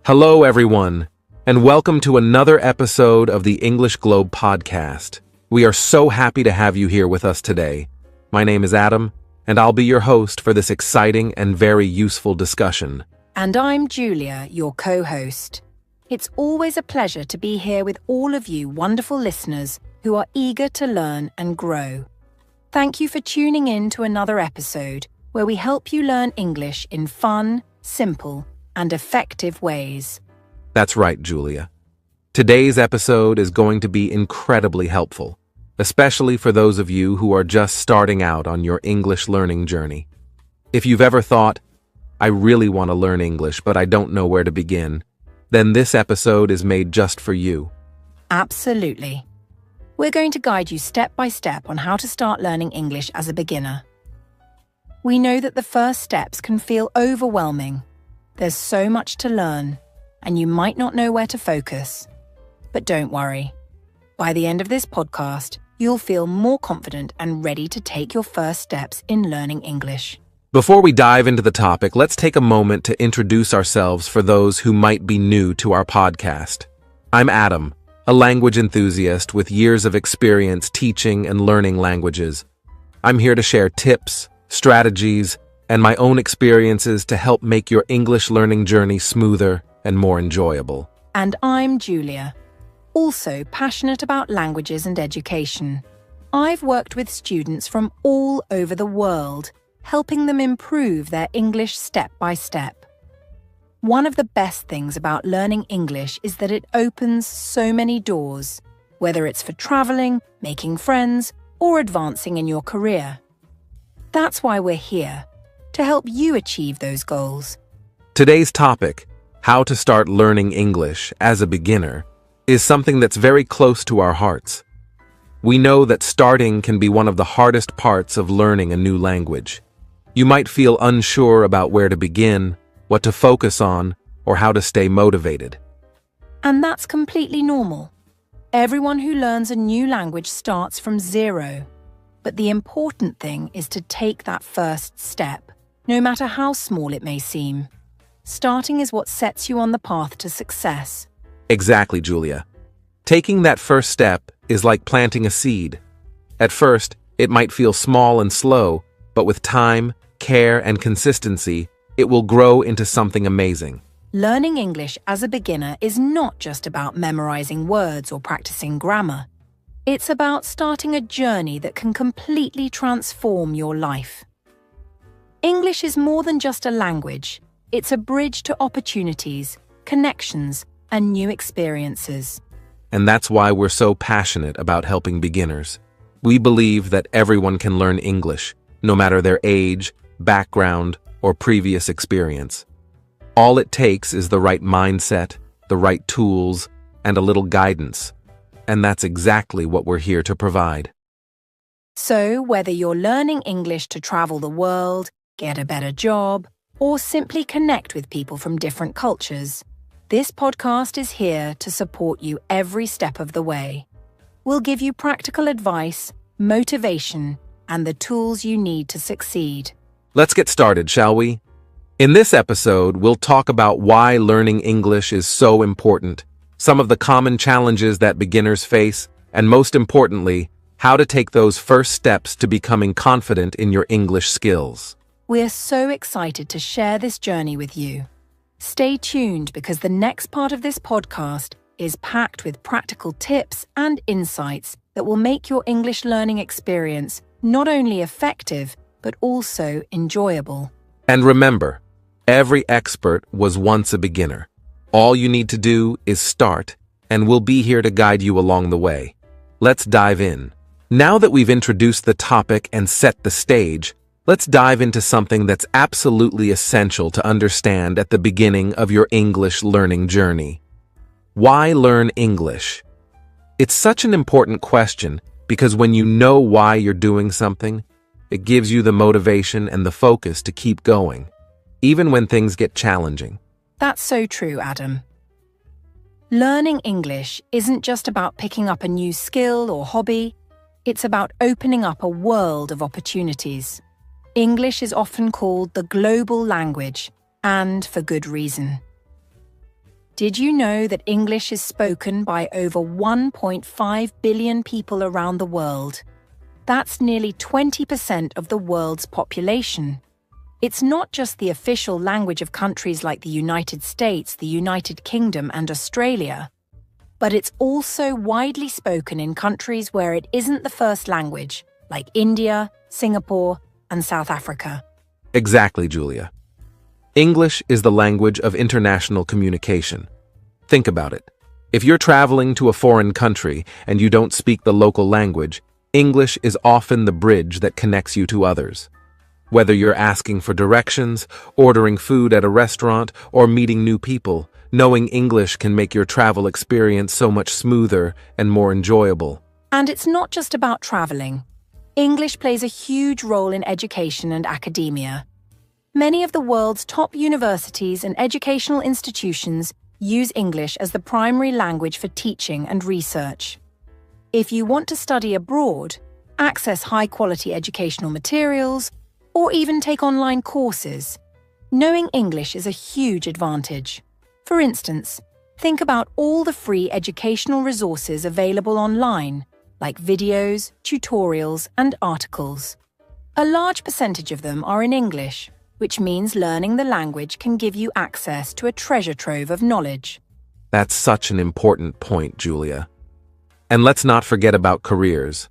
Hello, everyone, and welcome to another episode of the English Globe podcast. We are so happy to have you here with us today. My name is Adam, and I'll be your host for this exciting and very useful discussion. And I'm Julia, your co-host. It's always a pleasure to be here with all of you wonderful listeners who are eager to learn and grow. Thank you for tuning in to another episode where we help you learn English in fun, simple, and effective ways. That's right, Julia. Today's episode is going to be incredibly helpful, especially for those of you who are just starting out on your English learning journey. If you've ever thought, I really want to learn English, but I don't know where to begin, then this episode is made just for you. Absolutely. We're going to guide you step by step on how to start learning English as a beginner. We know that the first steps can feel overwhelming. There's so much to learn, and you might not know where to focus. But don't worry. By the end of this podcast, you'll feel more confident and ready to take your first steps in learning English. Before we dive into the topic, let's take a moment to introduce ourselves for those who might be new to our podcast. I'm Adam, a language enthusiast with years of experience teaching and learning languages. I'm here to share tips, strategies, and my own experiences to help make your English learning journey smoother and more enjoyable. And I'm Julia, also passionate about languages and education. I've worked with students from all over the world, helping them improve their English step by step. One of the best things about learning English is that it opens so many doors, whether it's for traveling, making friends, or advancing in your career. That's why we're here, to help you achieve those goals. Today's topic, how to start learning English as a beginner, is something that's very close to our hearts. We know that starting can be one of the hardest parts of learning a new language. You might feel unsure about where to begin, what to focus on, or how to stay motivated. And that's completely normal. Everyone who learns a new language starts from zero. But the important thing is to take that first step, no matter how small it may seem. Starting is what sets you on the path to success. Exactly, Julia. Taking that first step is like planting a seed. At first, it might feel small and slow, but with time, care, and consistency, it will grow into something amazing. Learning English as a beginner is not just about memorizing words or practicing grammar. It's about starting a journey that can completely transform your life. English is more than just a language. It's a bridge to opportunities, connections, and new experiences. And that's why we're so passionate about helping beginners. We believe that everyone can learn English, no matter their age, background, or previous experience. All it takes is the right mindset, the right tools, and a little guidance. And that's exactly what we're here to provide. So, whether you're learning English to travel the world, get a better job, or simply connect with people from different cultures, this podcast is here to support you every step of the way. We'll give you practical advice, motivation, and the tools you need to succeed. Let's get started, shall we? In this episode, we'll talk about why learning English is so important, some of the common challenges that beginners face, and most importantly, how to take those first steps to becoming confident in your English skills. We're so excited to share this journey with you. Stay tuned because the next part of this podcast is packed with practical tips and insights that will make your English learning experience not only effective, but also enjoyable. And remember, every expert was once a beginner. All you need to do is start, and we'll be here to guide you along the way. Let's dive in. Now that we've introduced the topic and set the stage, let's dive into something that's absolutely essential to understand at the beginning of your English learning journey. Why learn English? It's such an important question because when you know why you're doing something, it gives you the motivation and the focus to keep going, even when things get challenging. That's so true, Adam. Learning English isn't just about picking up a new skill or hobby. It's about opening up a world of opportunities. English is often called the global language, and for good reason. Did you know that English is spoken by over 1.5 billion people around the world? That's nearly 20% of the world's population. It's not just the official language of countries like the United States, the United Kingdom, and Australia, but it's also widely spoken in countries where it isn't the first language, like India, Singapore, and South Africa. Exactly, Julia. English is the language of international communication. Think about it. If you're traveling to a foreign country and you don't speak the local language, English is often the bridge that connects you to others. Whether you're asking for directions, ordering food at a restaurant, or meeting new people, knowing English can make your travel experience so much smoother and more enjoyable. And it's not just about traveling. English plays a huge role in education and academia. Many of the world's top universities and educational institutions use English as the primary language for teaching and research. If you want to study abroad, access high-quality educational materials, or even take online courses, knowing English is a huge advantage. For instance, think about all the free educational resources available online, like videos, tutorials, and articles. A large percentage of them are in English, which means learning the language can give you access to a treasure trove of knowledge. That's such an important point, Julia. And let's not forget about careers.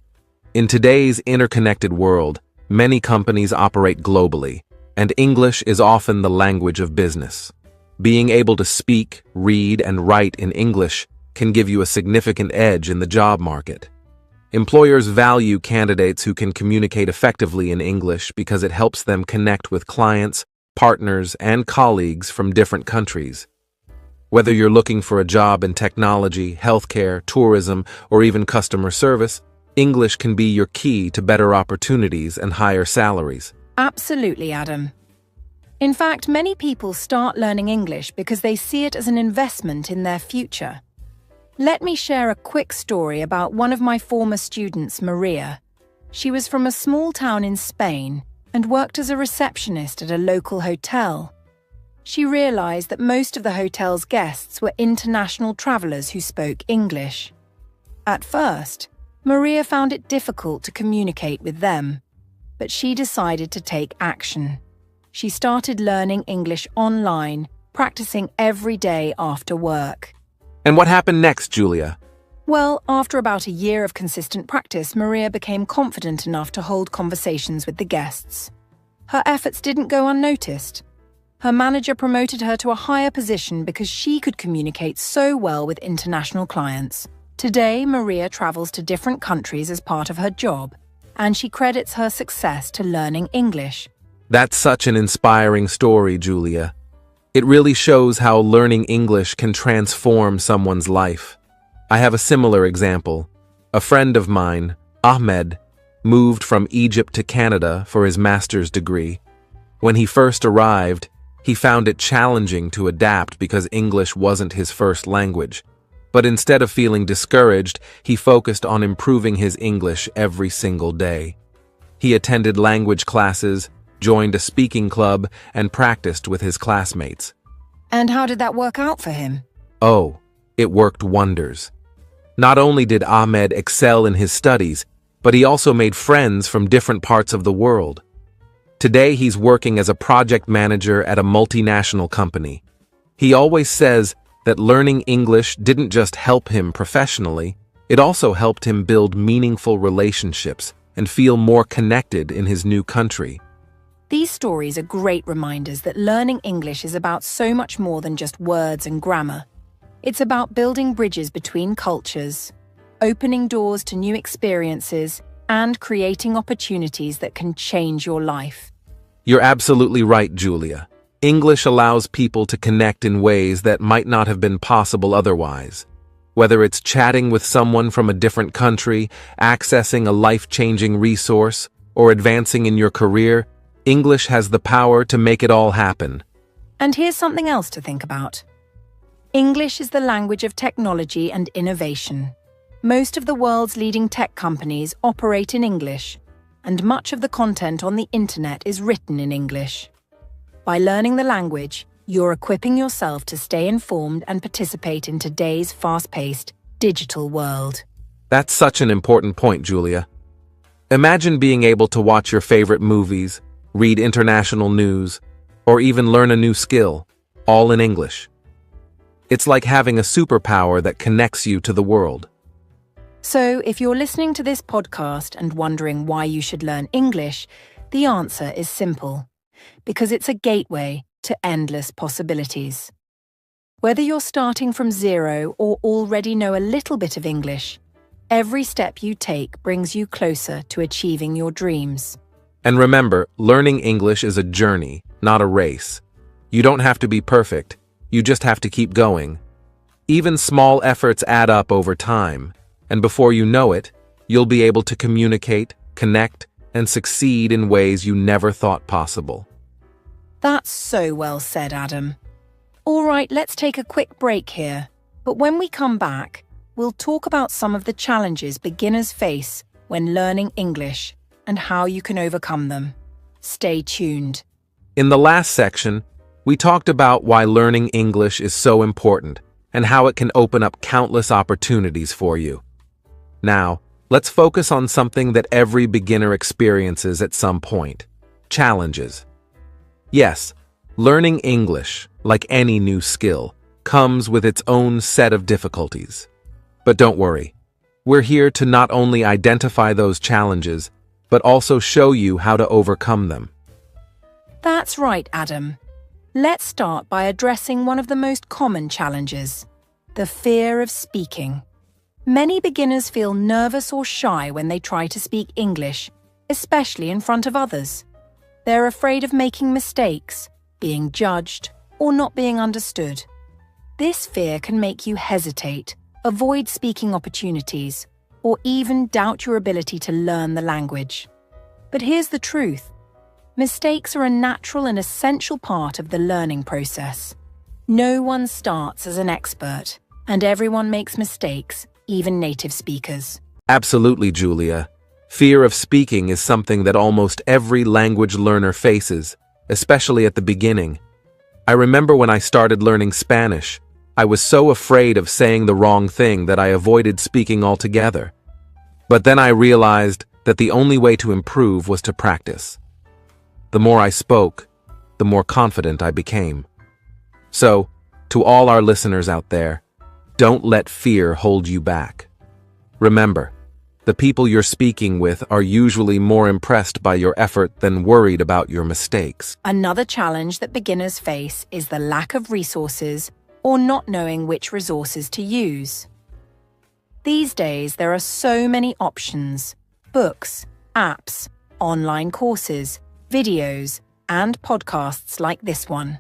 In today's interconnected world, many companies operate globally, and English is often the language of business. Being able to speak, read, and write in English can give you a significant edge in the job market. Employers value candidates who can communicate effectively in English because it helps them connect with clients, partners, and colleagues from different countries. Whether you're looking for a job in technology, healthcare, tourism, or even customer service, English can be your key to better opportunities and higher salaries. Absolutely, Adam. In fact, many people start learning English because they see it as an investment in their future. Let me share a quick story about one of my former students, Maria. She was from a small town in Spain and worked as a receptionist at a local hotel. She realized that most of the hotel's guests were international travelers who spoke English. At first, Maria found it difficult to communicate with them, but she decided to take action. She started learning English online, practicing every day after work. And what happened next, Julia? Well, after about a year of consistent practice, Maria became confident enough to hold conversations with the guests. Her efforts didn't go unnoticed. Her manager promoted her to a higher position because she could communicate so well with international clients. Today, Maria travels to different countries as part of her job, and she credits her success to learning English. That's such an inspiring story, Julia. It really shows how learning English can transform someone's life. I have a similar example. A friend of mine, Ahmed, moved from Egypt to Canada for his master's degree. When he first arrived, he found it challenging to adapt because English wasn't his first language. But instead of feeling discouraged, he focused on improving his English every single day. He attended language classes, joined a speaking club, and practiced with his classmates. And how did that work out for him? Oh, it worked wonders. Not only did Ahmed excel in his studies, but he also made friends from different parts of the world. Today he's working as a project manager at a multinational company. He always says that learning English didn't just help him professionally, it also helped him build meaningful relationships and feel more connected in his new country. These stories are great reminders that learning English is about so much more than just words and grammar. It's about building bridges between cultures, opening doors to new experiences, and creating opportunities that can change your life. You're absolutely right, Julia. English allows people to connect in ways that might not have been possible otherwise. Whether it's chatting with someone from a different country, accessing a life-changing resource, or advancing in your career, English has the power to make it all happen. And here's something else to think about. English is the language of technology and innovation. Most of the world's leading tech companies operate in English, and much of the content on the internet is written in English. By learning the language, You're equipping yourself to stay informed and participate in today's fast-paced, digital world. That's such an important point, Julia. Imagine being able to watch your favorite movies, read international news, or even learn a new skill, all in English. It's like having a superpower that connects you to the world. So, if you're listening to this podcast and wondering why you should learn English, the answer is simple. Because it's a gateway to endless possibilities. Whether you're starting from zero or already know a little bit of English, every step you take brings you closer to achieving your dreams. And remember, learning English is a journey, not a race. You don't have to be perfect, you just have to keep going. Even small efforts add up over time, and before you know it, you'll be able to communicate, connect, and succeed in ways you never thought possible. That's so well said, Adam. All right, let's take a quick break here. But when we come back, we'll talk about some of the challenges beginners face when learning English and how you can overcome them. Stay tuned. In the last section, we talked about why learning English is so important and how it can open up countless opportunities for you. Now, let's focus on something that every beginner experiences at some point: challenges. Yes, learning English, like any new skill, comes with its own set of difficulties. But don't worry, we're here to not only identify those challenges, but also show you how to overcome them. That's right, Adam. Let's start by addressing one of the most common challenges: the fear of speaking. Many beginners feel nervous or shy when they try to speak English, especially in front of others. They're afraid of making mistakes, being judged, or not being understood. This fear can make you hesitate, avoid speaking opportunities, or even doubt your ability to learn the language. But here's the truth. Mistakes are a natural and essential part of the learning process. No one starts as an expert, and everyone makes mistakes, even native speakers. Absolutely, Julia. Fear of speaking is something that almost every language learner faces, especially at the beginning. I remember when I started learning Spanish, I was so afraid of saying the wrong thing that I avoided speaking altogether. But then I realized that the only way to improve was to practice. The more I spoke, the more confident I became. So, to all our listeners out there, don't let fear hold you back. Remember, the people you're speaking with are usually more impressed by your effort than worried about your mistakes. Another challenge that beginners face is the lack of resources or not knowing which resources to use. These days, there are so many options: books, apps, online courses, videos, and podcasts like this one.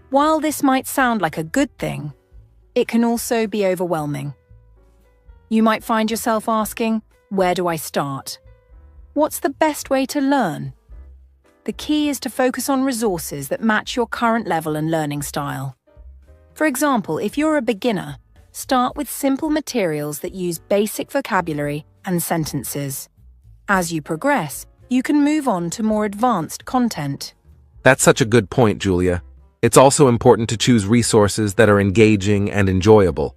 While this might sound like a good thing, it can also be overwhelming. You might find yourself asking, where do I start? What's the best way to learn? The key is to focus on resources that match your current level and learning style. For example, if you're a beginner, start with simple materials that use basic vocabulary and sentences. As you progress, you can move on to more advanced content. That's such a good point, Julia. It's also important to choose resources that are engaging and enjoyable.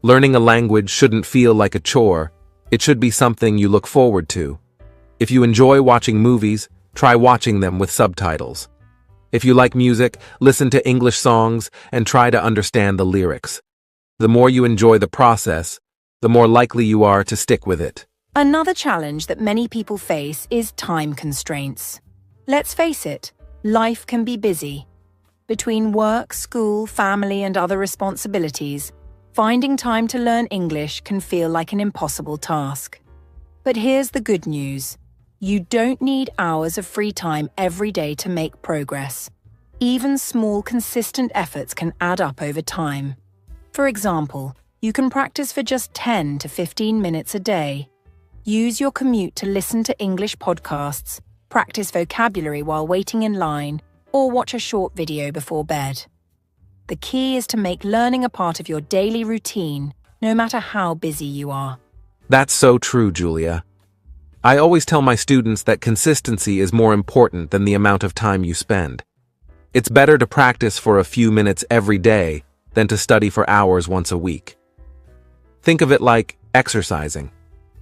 Learning a language shouldn't feel like a chore. It should be something you look forward to. If you enjoy watching movies, try watching them with subtitles. If you like music, listen to English songs and try to understand the lyrics. The more you enjoy the process, the more likely you are to stick with it. Another challenge that many people face is time constraints. Let's face it, life can be busy. Between work, school, family, and other responsibilities, finding time to learn English can feel like an impossible task. But here's the good news. You don't need hours of free time every day to make progress. Even small, consistent efforts can add up over time. For example, you can practice for just 10 to 15 minutes a day. Use your commute to listen to English podcasts, practice vocabulary while waiting in line, or watch a short video before bed. The key is to make learning a part of your daily routine, no matter how busy you are. That's so true, Julia. I always tell my students that consistency is more important than the amount of time you spend. It's better to practice for a few minutes every day than to study for hours once a week. Think of it like exercising.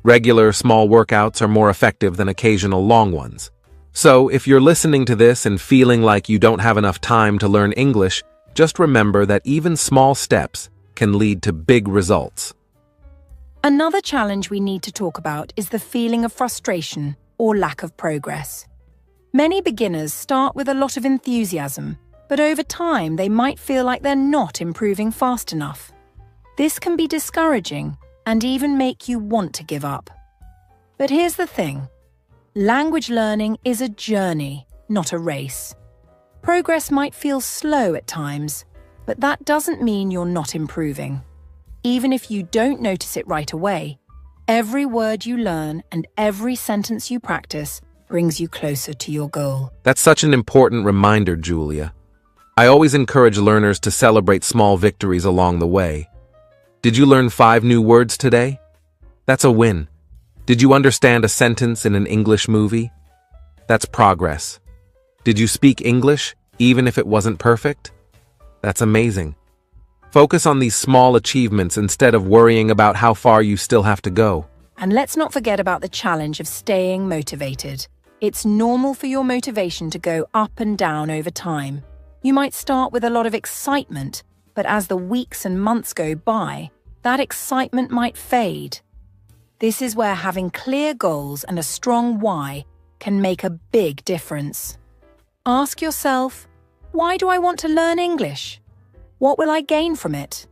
Regular, small workouts are more effective than occasional long ones. So, if you're listening to this and feeling like you don't have enough time to learn English, just remember that even small steps can lead to big results. Another challenge we need to talk about is the feeling of frustration or lack of progress. Many beginners start with a lot of enthusiasm, but over time they might feel like they're not improving fast enough. This can be discouraging and even make you want to give up. But here's the thing. Language learning is a journey, not a race. Progress might feel slow at times, but that doesn't mean you're not improving. Even if you don't notice it right away, every word you learn and every sentence you practice brings you closer to your goal. That's such an important reminder, Julia. I always encourage learners to celebrate small victories along the way. Did you learn 5 new words today? That's a win. Did you understand a sentence in an English movie? That's progress. Did you speak English, even if it wasn't perfect? That's amazing. Focus on these small achievements instead of worrying about how far you still have to go. And let's not forget about the challenge of staying motivated. It's normal for your motivation to go up and down over time. You might start with a lot of excitement, but as the weeks and months go by, that excitement might fade. This is where having clear goals and a strong why can make a big difference. Ask yourself, why do I want to learn English? What will I gain from it?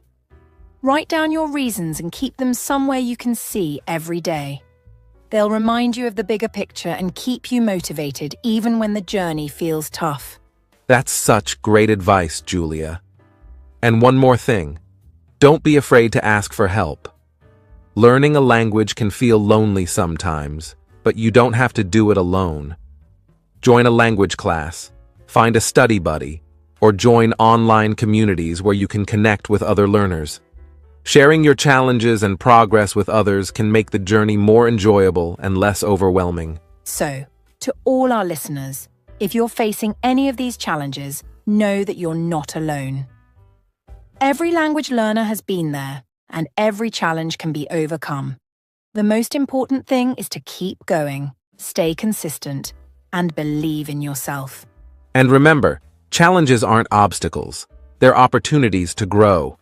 Write down your reasons and keep them somewhere you can see every day. They'll remind you of the bigger picture and keep you motivated even when the journey feels tough. That's such great advice, Julia. And one more thing. Don't be afraid to ask for help. Learning a language can feel lonely sometimes, but you don't have to do it alone. Join a language class, find a study buddy, or join online communities where you can connect with other learners. Sharing your challenges and progress with others can make the journey more enjoyable and less overwhelming. So, to all our listeners, if you're facing any of these challenges, know that you're not alone. Every language learner has been there, and every challenge can be overcome. The most important thing is to keep going, stay consistent, and believe in yourself. And remember, challenges aren't obstacles. They're opportunities to grow.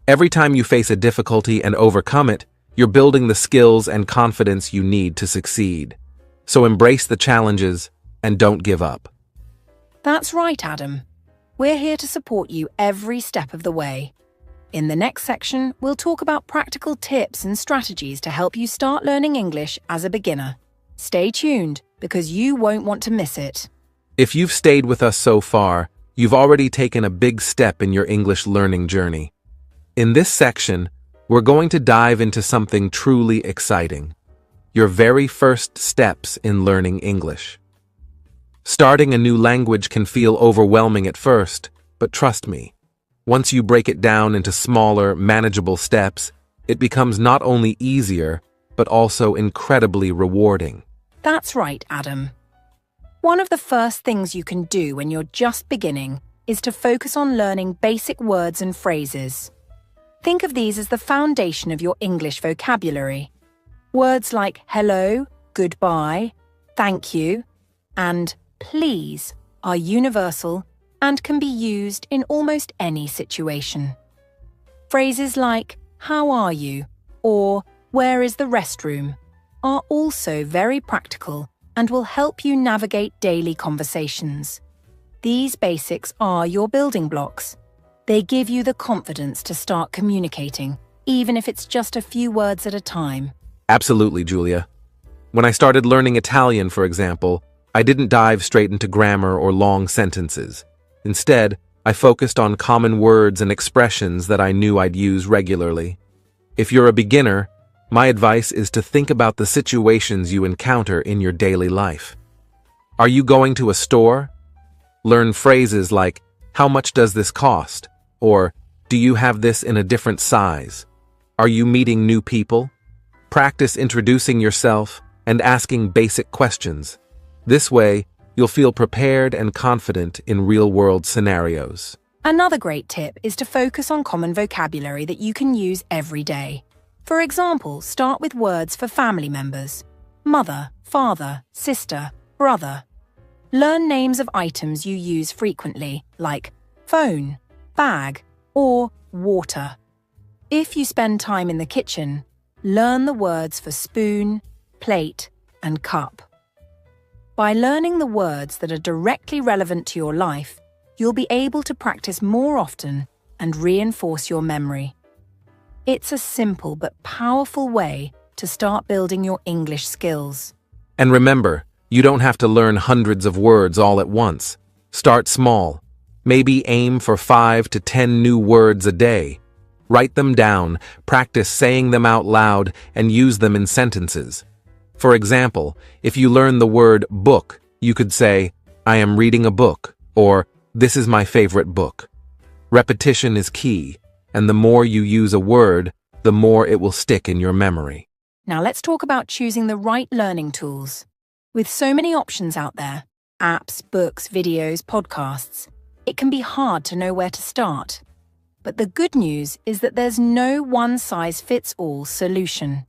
Every time you face a difficulty and overcome it, you're building the skills and confidence you need to succeed. So embrace the challenges and don't give up. That's right, Adam. We're here to support you every step of the way. In the next section, we'll talk about practical tips and strategies to help you start learning English as a beginner. Stay tuned, because you won't want to miss it. If you've stayed with us so far, you've already taken a big step in your English learning journey. In this section, we're going to dive into something truly exciting: your very first steps in learning English. Starting a new language can feel overwhelming at first, but trust me, once you break it down into smaller, manageable steps, it becomes not only easier, but also incredibly rewarding. That's right, Adam. One of the first things you can do when you're just beginning is to focus on learning basic words and phrases. Think of these as the foundation of your English vocabulary. Words like hello, goodbye, thank you, and please are universal and can be used in almost any situation. Phrases like how are you or where is the restroom are also very practical and will help you navigate daily conversations. These basics are your building blocks. They give you the confidence to start communicating, even if it's just a few words at a time. Absolutely, Julia. When I started learning Italian, for example, I didn't dive straight into grammar or long sentences. Instead, I focused on common words and expressions that I knew I'd use regularly. If you're a beginner, my advice is to think about the situations you encounter in your daily life. Are you going to a store? Learn phrases like, how much does this cost? Or, do you have this in a different size? Are you meeting new people? Practice introducing yourself and asking basic questions. This way, You'll feel prepared and confident in real-world scenarios. Another great tip is to focus on common vocabulary that you can use every day. For example, start with words for family members: mother, father, sister, brother. Learn names of items you use frequently, like phone, bag, or water. If you spend time in the kitchen, learn the words for spoon, plate, and cup. By learning the words that are directly relevant to your life, you'll be able to practice more often and reinforce your memory. It's a simple but powerful way to start building your English skills. And remember, you don't have to learn hundreds of words all at once. Start small. Maybe aim for 5 to 10 new words a day. Write them down, practice saying them out loud, and use them in sentences. For example, if you learn the word book, you could say, "I am reading a book," or "This is my favorite book." Repetition is key, and the more you use a word, the more it will stick in your memory. Now let's talk about choosing the right learning tools. With so many options out there, apps, books, videos, podcasts, it can be hard to know where to start. But the good news is that there's no one-size-fits-all solution.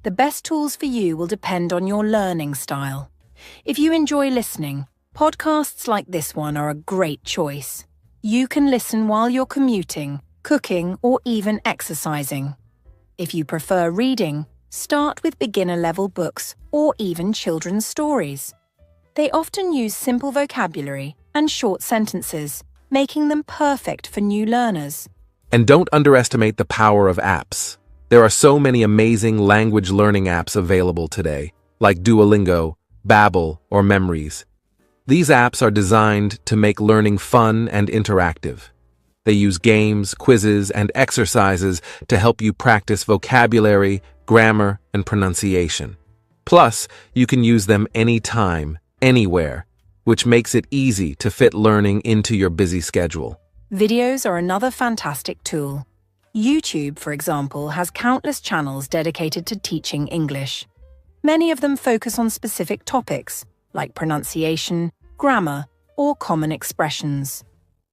The best tools for you will depend on your learning style. If you enjoy listening, podcasts like this one are a great choice. You can listen while you're commuting, cooking, or even exercising. If you prefer reading, start with beginner-level books or even children's stories. They often use simple vocabulary and short sentences, making them perfect for new learners. And don't underestimate the power of apps. There are so many amazing language learning apps available today, like Duolingo, Babbel, or Memories. These apps are designed to make learning fun and interactive. They use games, quizzes, and exercises to help you practice vocabulary, grammar, and pronunciation. Plus, you can use them anytime, anywhere, which makes it easy to fit learning into your busy schedule. Videos are another fantastic tool. YouTube, for example, has countless channels dedicated to teaching English. Many of them focus on specific topics, like pronunciation, grammar, or common expressions.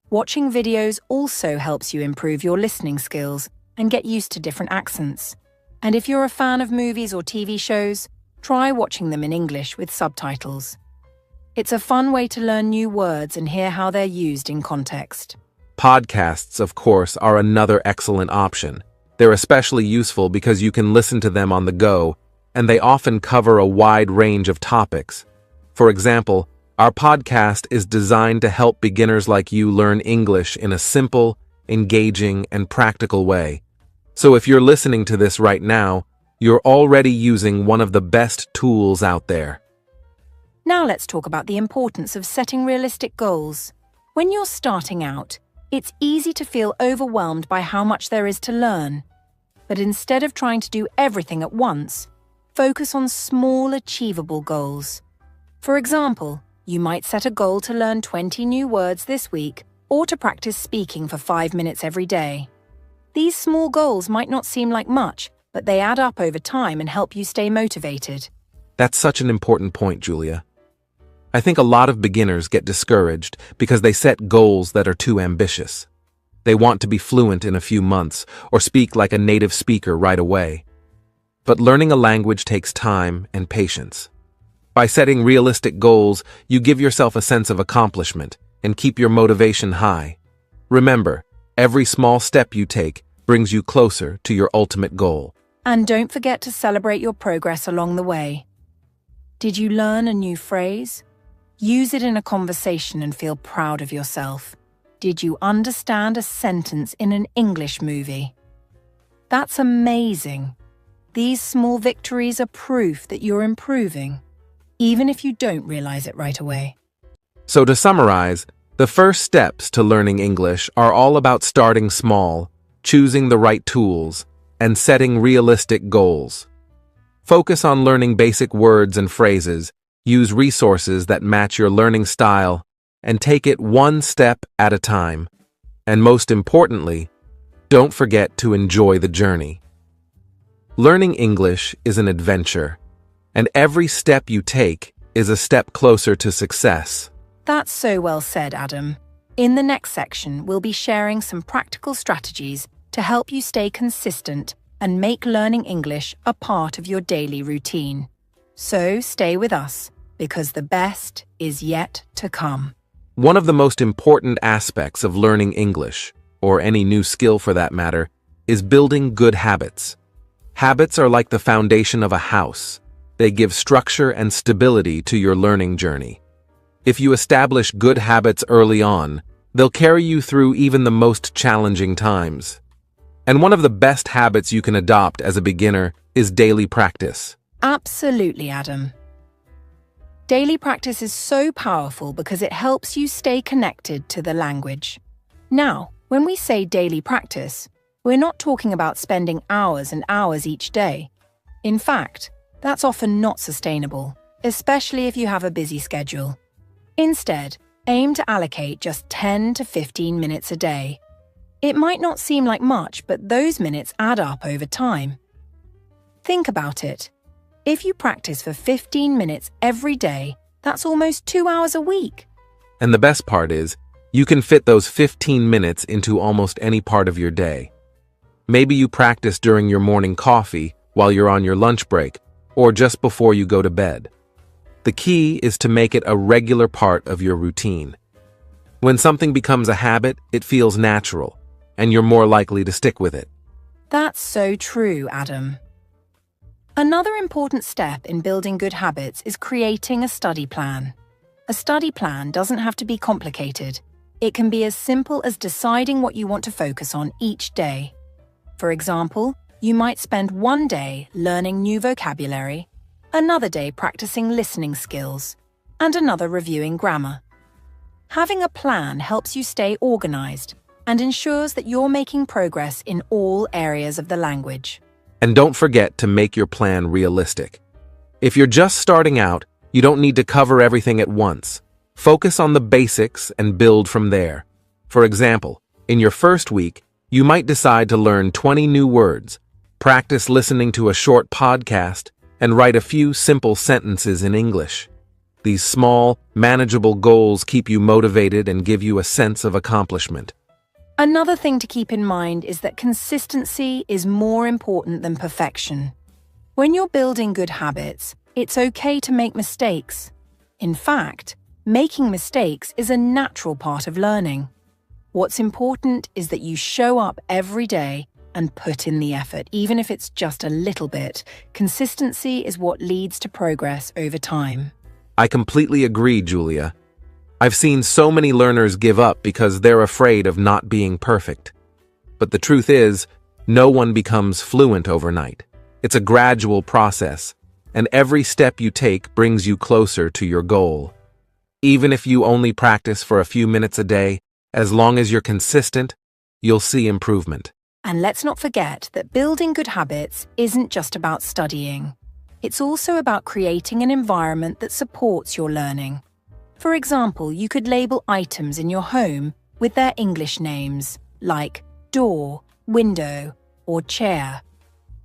Watching videos also helps you improve your listening skills and get used to different accents. And if you're a fan of movies or TV shows, try watching them in English with subtitles. It's a fun way to learn new words and hear how they're used in context. Podcasts, of course, are another excellent option. They're especially useful because you can listen to them on the go, and they often cover a wide range of topics. For example, our podcast is designed to help beginners like you learn English in a simple, engaging, and practical way. So if you're listening to this right now, you're already using one of the best tools out there. Now let's talk about the importance of setting realistic goals. When you're starting out, it's easy to feel overwhelmed by how much there is to learn. But instead of trying to do everything at once, focus on small, achievable goals. For example, you might set a goal to learn 20 new words this week or to practice speaking for 5 minutes every day. These small goals might not seem like much, but they add up over time and help you stay motivated. That's such an important point, Julia. I think a lot of beginners get discouraged because they set goals that are too ambitious. They want to be fluent in a few months or speak like a native speaker right away. But learning a language takes time and patience. By setting realistic goals, you give yourself a sense of accomplishment and keep your motivation high. Remember, every small step you take brings you closer to your ultimate goal. And don't forget to celebrate your progress along the way. Did you learn a new phrase? Use it in a conversation and feel proud of yourself. Did you understand a sentence in an English movie? That's amazing. These small victories are proof that you're improving, even if you don't realize it right away. So to summarize, the first steps to learning English are all about starting small, choosing the right tools, and setting realistic goals. Focus on learning basic words and phrases, use resources that match your learning style, and take it one step at a time. And most importantly, don't forget to enjoy the journey. Learning English is an adventure, and every step you take is a step closer to success. That's so well said, Adam. In the next section, we'll be sharing some practical strategies to help you stay consistent and make learning English a part of your daily routine. So stay with us, because the best is yet to come. One of the most important aspects of learning English, or any new skill for that matter, is building good habits. Habits are like the foundation of a house. They give structure and stability to your learning journey. If you establish good habits early on, they'll carry you through even the most challenging times. And one of the best habits you can adopt as a beginner is daily practice. Absolutely, Adam. Daily practice is so powerful because it helps you stay connected to the language. Now, when we say daily practice, we're not talking about spending hours and hours each day. In fact, that's often not sustainable, especially if you have a busy schedule. Instead, aim to allocate just 10 to 15 minutes a day. It might not seem like much, but those minutes add up over time. Think about it. If you practice for 15 minutes every day, that's almost 2 hours a week. And the best part is, you can fit those 15 minutes into almost any part of your day. Maybe you practice during your morning coffee, while you're on your lunch break, or just before you go to bed. The key is to make it a regular part of your routine. When something becomes a habit, it feels natural, and you're more likely to stick with it. That's so true, Adam. Another important step in building good habits is creating a study plan. A study plan doesn't have to be complicated. It can be as simple as deciding what you want to focus on each day. For example, you might spend one day learning new vocabulary, another day practicing listening skills, and another reviewing grammar. Having a plan helps you stay organized and ensures that you're making progress in all areas of the language. And don't forget to make your plan realistic. If you're just starting out, you don't need to cover everything at once. Focus on the basics and build from there. For example, in your first week, you might decide to learn 20 new words, practice listening to a short podcast, and write a few simple sentences in English. These small, manageable goals keep you motivated and give you a sense of accomplishment. Another thing to keep in mind is that consistency is more important than perfection. When you're building good habits, it's okay to make mistakes. In fact, making mistakes is a natural part of learning. What's important is that you show up every day and put in the effort, even if it's just a little bit. Consistency is what leads to progress over time. I completely agree, Julia. I've seen so many learners give up because they're afraid of not being perfect. But the truth is, no one becomes fluent overnight. It's a gradual process, and every step you take brings you closer to your goal. Even if you only practice for a few minutes a day, as long as you're consistent, you'll see improvement. And let's not forget that building good habits isn't just about studying. It's also about creating an environment that supports your learning. For example, you could label items in your home with their English names, like door, window, or chair.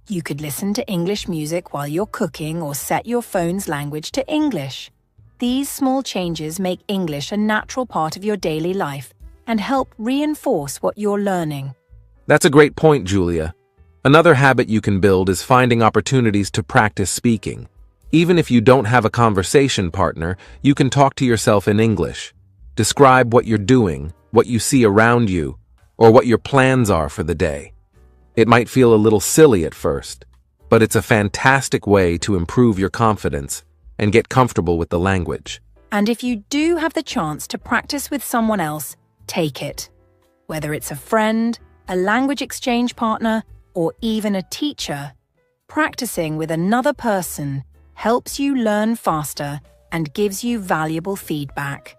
You could listen to English music while you're cooking or set your phone's language to English. These small changes make English a natural part of your daily life and help reinforce what you're learning. That's a great point, Julia. Another habit you can build is finding opportunities to practice speaking. Even if you don't have a conversation partner, you can talk to yourself in English. Describe what you're doing, what you see around you, or what your plans are for the day. It might feel a little silly at first, but it's a fantastic way to improve your confidence and get comfortable with the language. And if you do have the chance to practice with someone else, take it. Whether it's a friend, a language exchange partner, or even a teacher, practicing with another person helps you learn faster and gives you valuable feedback.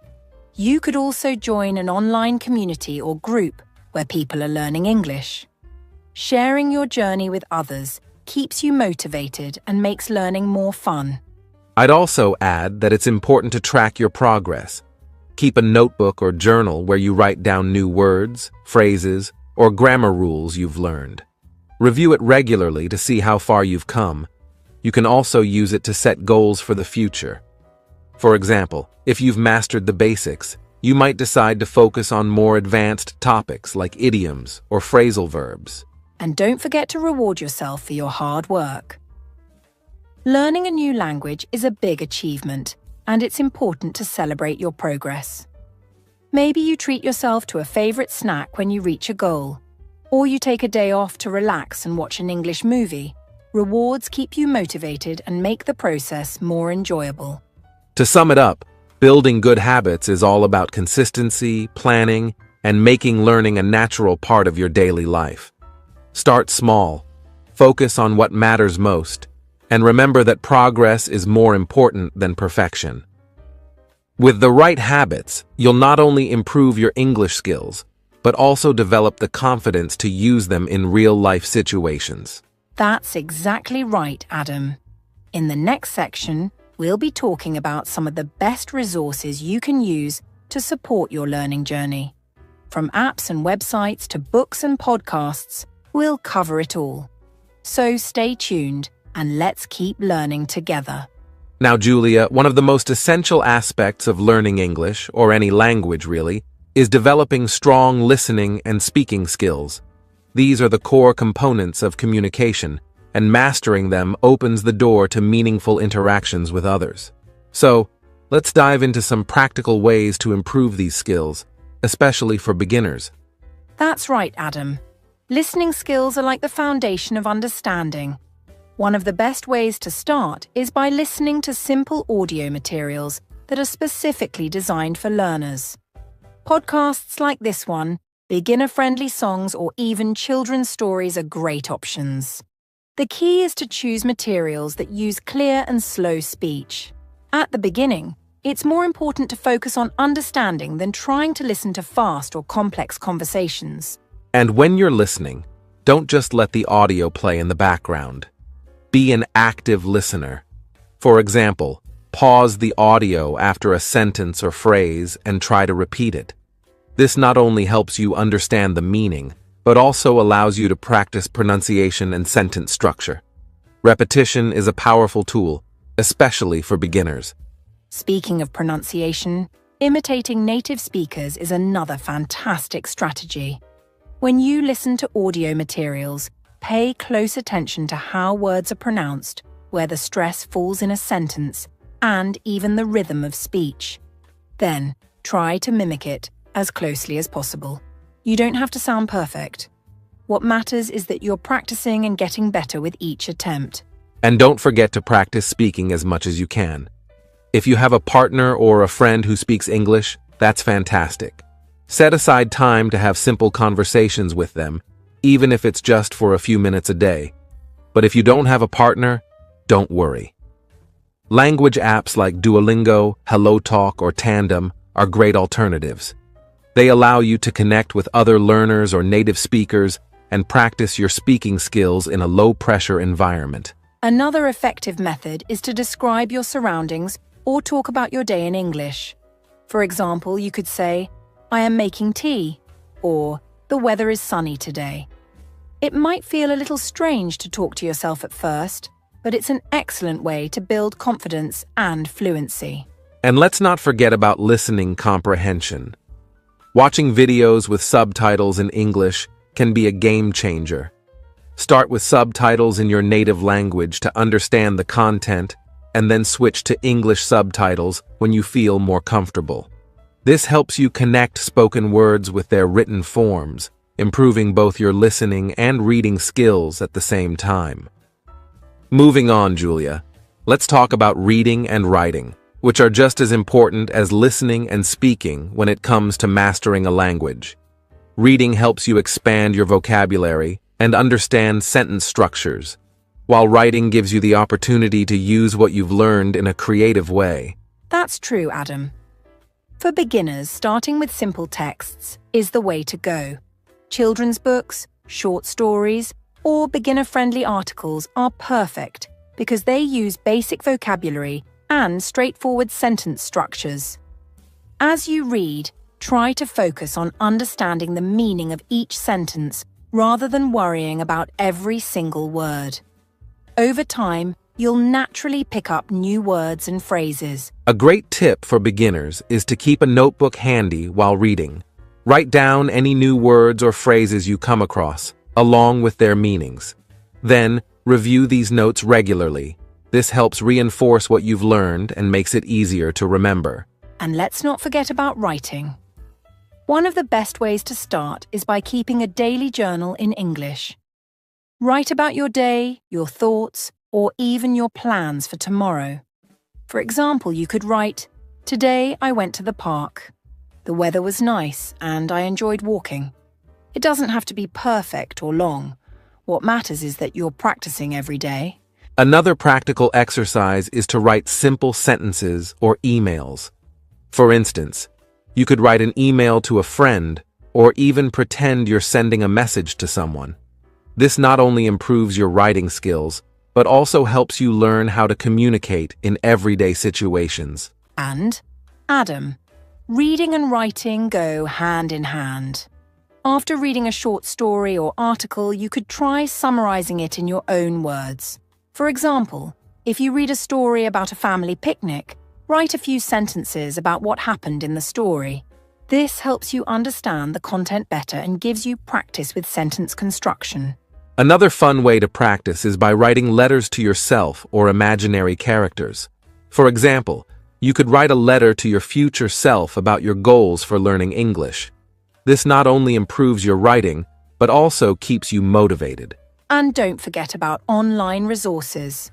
You could also join an online community or group where people are learning English. Sharing your journey with others keeps you motivated and makes learning more fun. I'd also add that it's important to track your progress. Keep a notebook or journal where you write down new words, phrases, or grammar rules you've learned. Review it regularly to see how far you've come. You can also use it to set goals for the future. For example, if you've mastered the basics, you might decide to focus on more advanced topics like idioms or phrasal verbs. And don't forget to reward yourself for your hard work. Learning a new language is a big achievement, and it's important to celebrate your progress. Maybe you treat yourself to a favorite snack when you reach a goal, or you take a day off to relax and watch an English movie. Rewards keep you motivated and make the process more enjoyable. To sum it up, building good habits is all about consistency, planning, and making learning a natural part of your daily life. Start small, focus on what matters most, and remember that progress is more important than perfection. With the right habits, you'll not only improve your English skills, but also develop the confidence to use them in real-life situations. That's exactly right, Adam. In the next section, we'll be talking about some of the best resources you can use to support your learning journey. From apps and websites to books and podcasts, we'll cover it all. So stay tuned and let's keep learning together. Now, Julia, one of the most essential aspects of learning English, or any language really, is developing strong listening and speaking skills. These are the core components of communication, and mastering them opens the door to meaningful interactions with others. So, let's dive into some practical ways to improve these skills, especially for beginners. That's right, Adam. Listening skills are like the foundation of understanding. One of the best ways to start is by listening to simple audio materials that are specifically designed for learners. Podcasts like this one, beginner-friendly songs, or even children's stories are great options. The key is to choose materials that use clear and slow speech. At the beginning, it's more important to focus on understanding than trying to listen to fast or complex conversations. And when you're listening, don't just let the audio play in the background. Be an active listener. For example, pause the audio after a sentence or phrase and try to repeat it. This not only helps you understand the meaning, but also allows you to practice pronunciation and sentence structure. Repetition is a powerful tool, especially for beginners. Speaking of pronunciation, imitating native speakers is another fantastic strategy. When you listen to audio materials, pay close attention to how words are pronounced, where the stress falls in a sentence, and even the rhythm of speech. Then, try to mimic it as closely as possible. You don't have to sound perfect. What matters is that you're practicing and getting better with each attempt. And don't forget to practice speaking as much as you can. If you have a partner or a friend who speaks English, that's fantastic. Set aside time to have simple conversations with them, even if it's just for a few minutes a day. But if you don't have a partner, don't worry. Language apps like Duolingo, HelloTalk, or Tandem are great alternatives. They allow you to connect with other learners or native speakers and practice your speaking skills in a low-pressure environment. Another effective method is to describe your surroundings or talk about your day in English. For example, you could say, "I am making tea," or "The weather is sunny today." It might feel a little strange to talk to yourself at first, but it's an excellent way to build confidence and fluency. And let's not forget about listening comprehension. Watching videos with subtitles in English can be a game changer. Start with subtitles in your native language to understand the content, and then switch to English subtitles when you feel more comfortable. This helps you connect spoken words with their written forms, improving both your listening and reading skills at the same time. Moving on, Julia, let's talk about reading and writing, which are just as important as listening and speaking when it comes to mastering a language. Reading helps you expand your vocabulary and understand sentence structures, while writing gives you the opportunity to use what you've learned in a creative way. That's true, Adam. For beginners, starting with simple texts is the way to go. Children's books, short stories, or beginner-friendly articles are perfect because they use basic vocabulary and straightforward sentence structures. As you read, try to focus on understanding the meaning of each sentence rather than worrying about every single word. Over time, you'll naturally pick up new words and phrases. A great tip for beginners is to keep a notebook handy while reading. Write down any new words or phrases you come across, along with their meanings. Then, review these notes regularly. This helps reinforce what you've learned and makes it easier to remember. And let's not forget about writing. One of the best ways to start is by keeping a daily journal in English. Write about your day, your thoughts, or even your plans for tomorrow. For example, you could write, "Today I went to the park. The weather was nice and I enjoyed walking." It doesn't have to be perfect or long. What matters is that you're practicing every day. Another practical exercise is to write simple sentences or emails. For instance, you could write an email to a friend or even pretend you're sending a message to someone. This not only improves your writing skills, but also helps you learn how to communicate in everyday situations. And, Adam, reading and writing go hand in hand. After reading a short story or article, you could try summarizing it in your own words. For example, if you read a story about a family picnic, write a few sentences about what happened in the story. This helps you understand the content better and gives you practice with sentence construction. Another fun way to practice is by writing letters to yourself or imaginary characters. For example, you could write a letter to your future self about your goals for learning English. This not only improves your writing, but also keeps you motivated. And don't forget about online resources.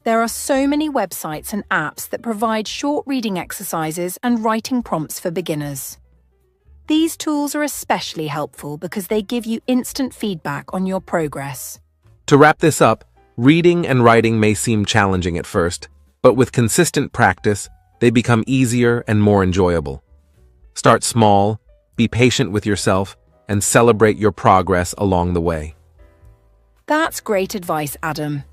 There are so many websites and apps that provide short reading exercises and writing prompts for beginners. These tools are especially helpful because they give you instant feedback on your progress. To wrap this up, reading and writing may seem challenging at first, but with consistent practice, they become easier and more enjoyable. Start small, be patient with yourself, and celebrate your progress along the way. That's great advice, Adam.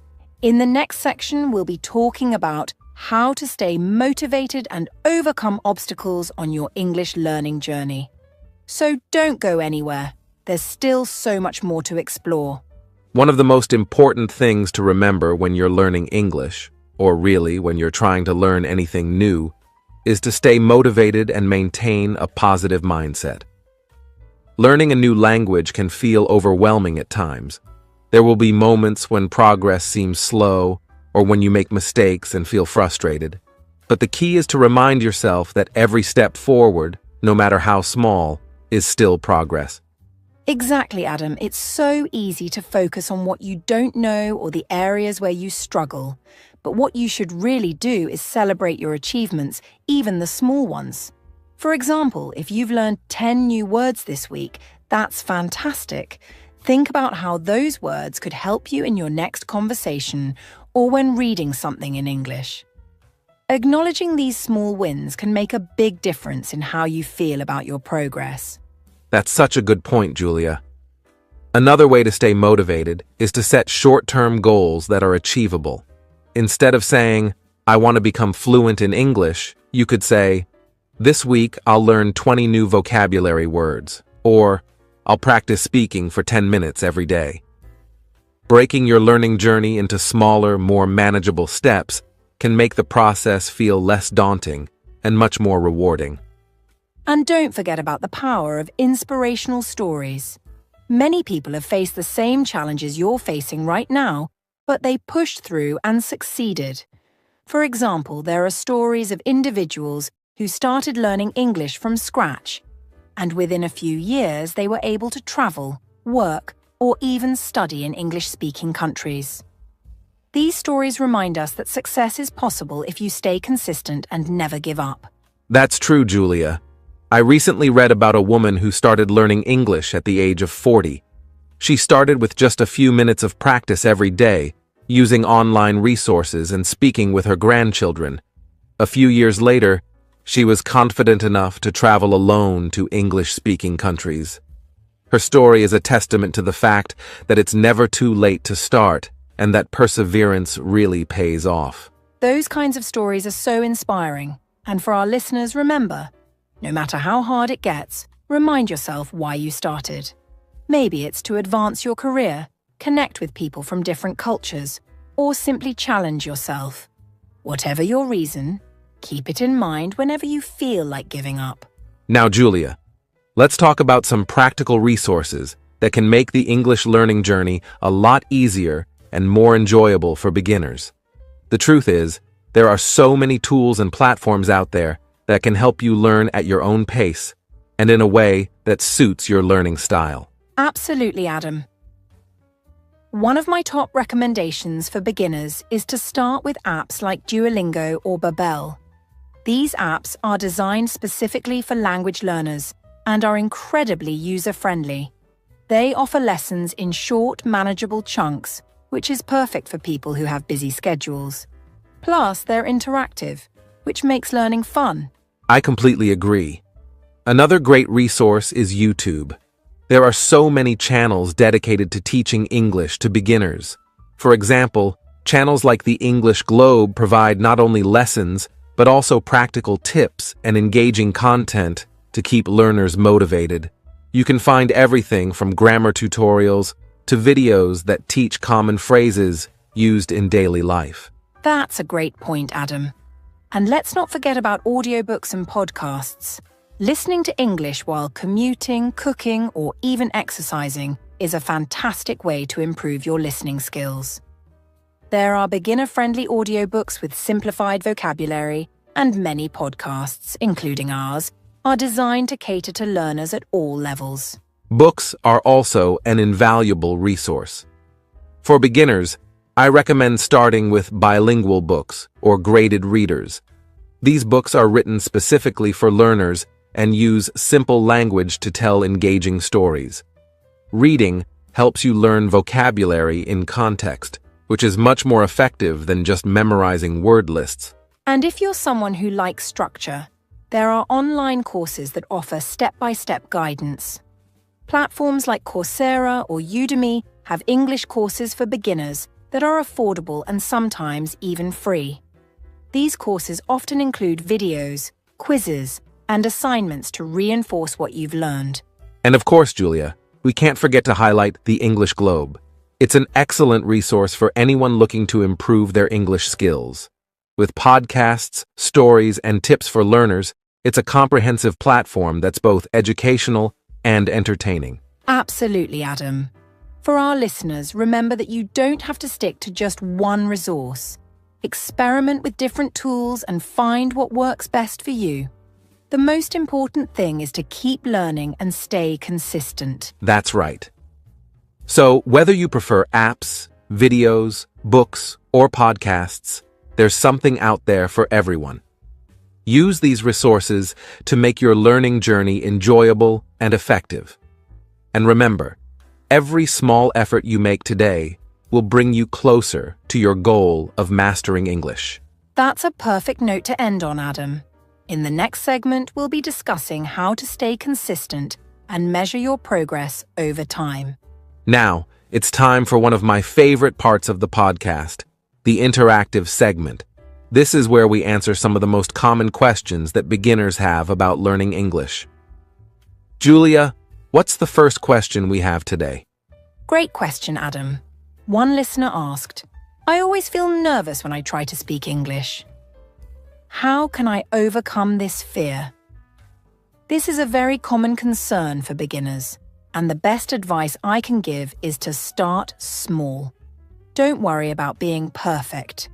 In the next section, we'll be talking about how to stay motivated and overcome obstacles on your English learning journey. So don't go anywhere. There's still so much more to explore. One of the most important things to remember when you're learning English, or really when you're trying to learn anything new, is to stay motivated and maintain a positive mindset. Learning a new language can feel overwhelming at times. There will be moments when progress seems slow or when you make mistakes and feel frustrated. But the key is to remind yourself that every step forward, no matter how small, is still progress. Exactly, Adam. It's so easy to focus on what you don't know or the areas where you struggle. But what you should really do is celebrate your achievements, even the small ones. For example, if you've learned 10 new words this week, that's fantastic. Think about how those words could help you in your next conversation or when reading something in English. Acknowledging these small wins can make a big difference in how you feel about your progress. That's such a good point, Julia. Another way to stay motivated is to set short-term goals that are achievable. Instead of saying, "I want to become fluent in English," you could say, "This week I'll learn 20 new vocabulary words," or "I'll practice speaking for 10 minutes every day." Breaking your learning journey into smaller, more manageable steps can make the process feel less daunting and much more rewarding. And don't forget about the power of inspirational stories. Many people have faced the same challenges you're facing right now, but they pushed through and succeeded. For example, there are stories of individuals who started learning English from scratch, and within a few years they were able to travel, work, or even study in English-speaking countries. These stories remind us that success is possible if you stay consistent and never give up. That's true, Julia. I recently read about a woman who started learning English at the age of 40. She started with just a few minutes of practice every day, using online resources and speaking with her grandchildren. A few years later, she was confident enough to travel alone to English-speaking countries. Her story is a testament to the fact that it's never too late to start and that perseverance really pays off. Those kinds of stories are so inspiring. And for our listeners, remember, no matter how hard it gets, remind yourself why you started. Maybe it's to advance your career, connect with people from different cultures, or simply challenge yourself. Whatever your reason, keep it in mind whenever you feel like giving up. Now, Julia, let's talk about some practical resources that can make the English learning journey a lot easier and more enjoyable for beginners. The truth is, there are so many tools and platforms out there that can help you learn at your own pace and in a way that suits your learning style. Absolutely, Adam. One of my top recommendations for beginners is to start with apps like Duolingo or Babbel. These apps are designed specifically for language learners and are incredibly user-friendly. They offer lessons in short, manageable chunks, which is perfect for people who have busy schedules. Plus, they're interactive, which makes learning fun. I completely agree. Another great resource is YouTube. There are so many channels dedicated to teaching English to beginners. For example, channels like the English Globe provide not only lessons, but also practical tips and engaging content to keep learners motivated. You can find everything from grammar tutorials to videos that teach common phrases used in daily life. That's a great point, Adam. And let's not forget about audiobooks and podcasts. Listening to English while commuting, cooking, or even exercising is a fantastic way to improve your listening skills. There are beginner-friendly audiobooks with simplified vocabulary, and many podcasts, including ours, are designed to cater to learners at all levels. Books are also an invaluable resource. For beginners, I recommend starting with bilingual books or graded readers. These books are written specifically for learners and use simple language to tell engaging stories. Reading helps you learn vocabulary in context, which is much more effective than just memorizing word lists. And if you're someone who likes structure, there are online courses that offer step-by-step guidance. Platforms like Coursera or Udemy have English courses for beginners that are affordable and sometimes even free. These courses often include videos, quizzes, and assignments to reinforce what you've learned. And of course, Julia, we can't forget to highlight the English Globe. It's an excellent resource for anyone looking to improve their English skills. With podcasts, stories, and tips for learners, it's a comprehensive platform that's both educational and entertaining. Absolutely, Adam. For our listeners, remember that you don't have to stick to just one resource. Experiment with different tools and find what works best for you. The most important thing is to keep learning and stay consistent. That's right. So, whether you prefer apps, videos, books, or podcasts, there's something out there for everyone. Use these resources to make your learning journey enjoyable and effective. And remember, every small effort you make today will bring you closer to your goal of mastering English. That's a perfect note to end on, Adam. In the next segment, we'll be discussing how to stay consistent and measure your progress over time. Now, it's time for one of my favorite parts of the podcast, the interactive segment. This is where we answer some of the most common questions that beginners have about learning English. Julia, what's the first question we have today? Great question, Adam. One listener asked, I always feel nervous when I try to speak English. How can I overcome this fear? This is a very common concern for beginners, and the best advice I can give is to start small. Don't worry about being perfect.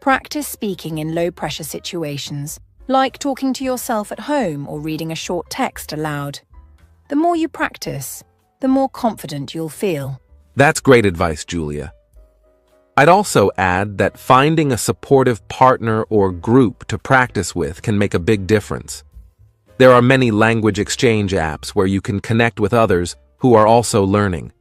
Practice speaking in low-pressure situations, like talking to yourself at home or reading a short text aloud. The more you practice, the more confident you'll feel. That's great advice, Julia. I'd also add that finding a supportive partner or group to practice with can make a big difference. There are many language exchange apps where you can connect with others who are also learning.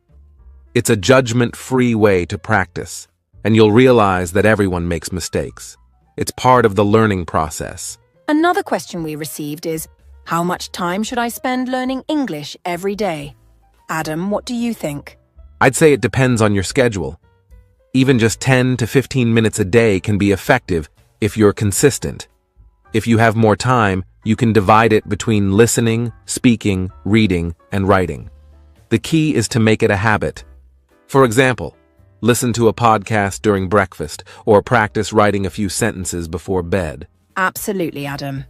It's a judgment-free way to practice, and you'll realize that everyone makes mistakes. It's part of the learning process. Another question we received is, how much time should I spend learning English every day? Adam, what do you think? I'd say it depends on your schedule. Even just 10 to 15 minutes a day can be effective if you're consistent. If you have more time, you can divide it between listening, speaking, reading, and writing. The key is to make it a habit. For example, Listen to a podcast during breakfast, or practice writing a few sentences before bed. Absolutely, Adam.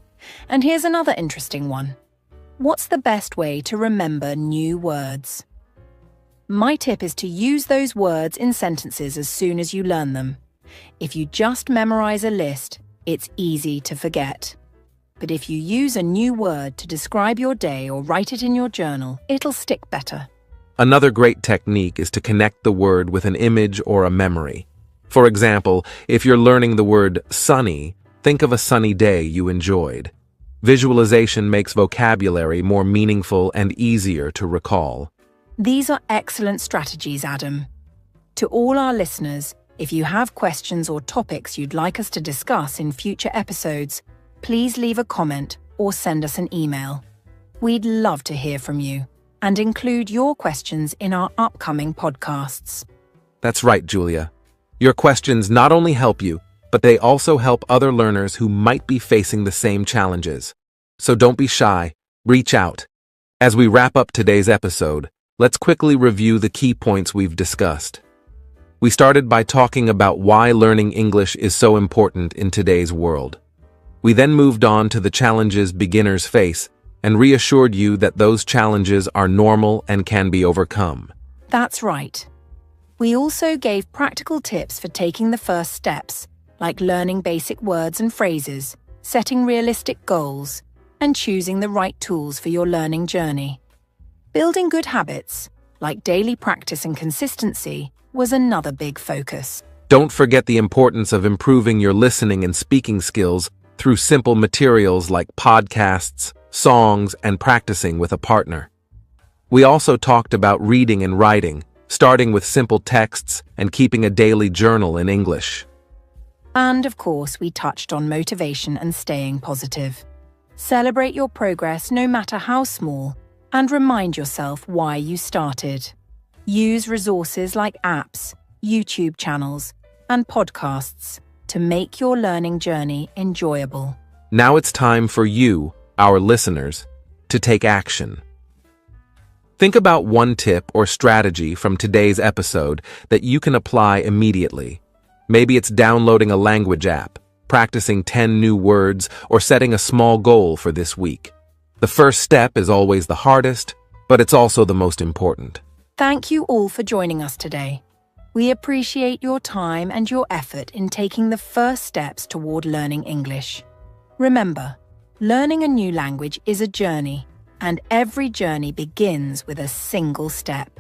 And here's another interesting one. What's the best way to remember new words? My tip is to use those words in sentences as soon as you learn them. If you just memorize a list, it's easy to forget. But if you use a new word to describe your day or write it in your journal, it'll stick better. Another great technique is to connect the word with an image or a memory. For example, if you're learning the word sunny, think of a sunny day you enjoyed. Visualization makes vocabulary more meaningful and easier to recall. These are excellent strategies, Adam. To all our listeners, if you have questions or topics you'd like us to discuss in future episodes, please leave a comment or send us an email. We'd love to hear from you and include your questions in our upcoming podcasts. That's right, Julia. Your questions not only help you, but they also help other learners who might be facing the same challenges. So don't be shy, reach out. As we wrap up today's episode, let's quickly review the key points we've discussed. We started by talking about why learning English is so important in today's world. We then moved on to the challenges beginners face and reassured you that those challenges are normal and can be overcome. That's right. We also gave practical tips for taking the first steps, like learning basic words and phrases, setting realistic goals, and choosing the right tools for your learning journey. Building good habits, like daily practice and consistency, was another big focus. Don't forget the importance of improving your listening and speaking skills through simple materials like podcasts, songs, and practicing with a partner. We also talked about reading and writing, starting with simple texts and keeping a daily journal in English. And of course, we touched on motivation and staying positive. Celebrate your progress no matter how small, and remind yourself why you started. Use resources like apps, YouTube channels, and podcasts to make your learning journey enjoyable. Now it's time for you, our listeners, to take action. Think about one tip or strategy from today's episode that you can apply immediately. Maybe it's downloading a language app, practicing 10 new words, or setting a small goal for this week. The first step is always the hardest, but it's also the most important. Thank you all for joining us today. We appreciate your time and your effort in taking the first steps toward learning English. Remember, learning a new language is a journey, and every journey begins with a single step.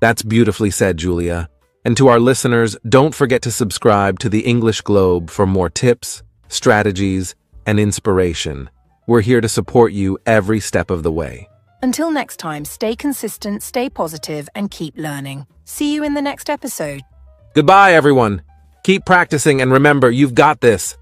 That's beautifully said, Julia. And to our listeners, don't forget to subscribe to the English Globe for more tips, strategies, and inspiration. We're here to support you every step of the way. Until next time, stay consistent, stay positive, and keep learning. See you in the next episode. Goodbye, everyone. Keep practicing and remember, you've got this.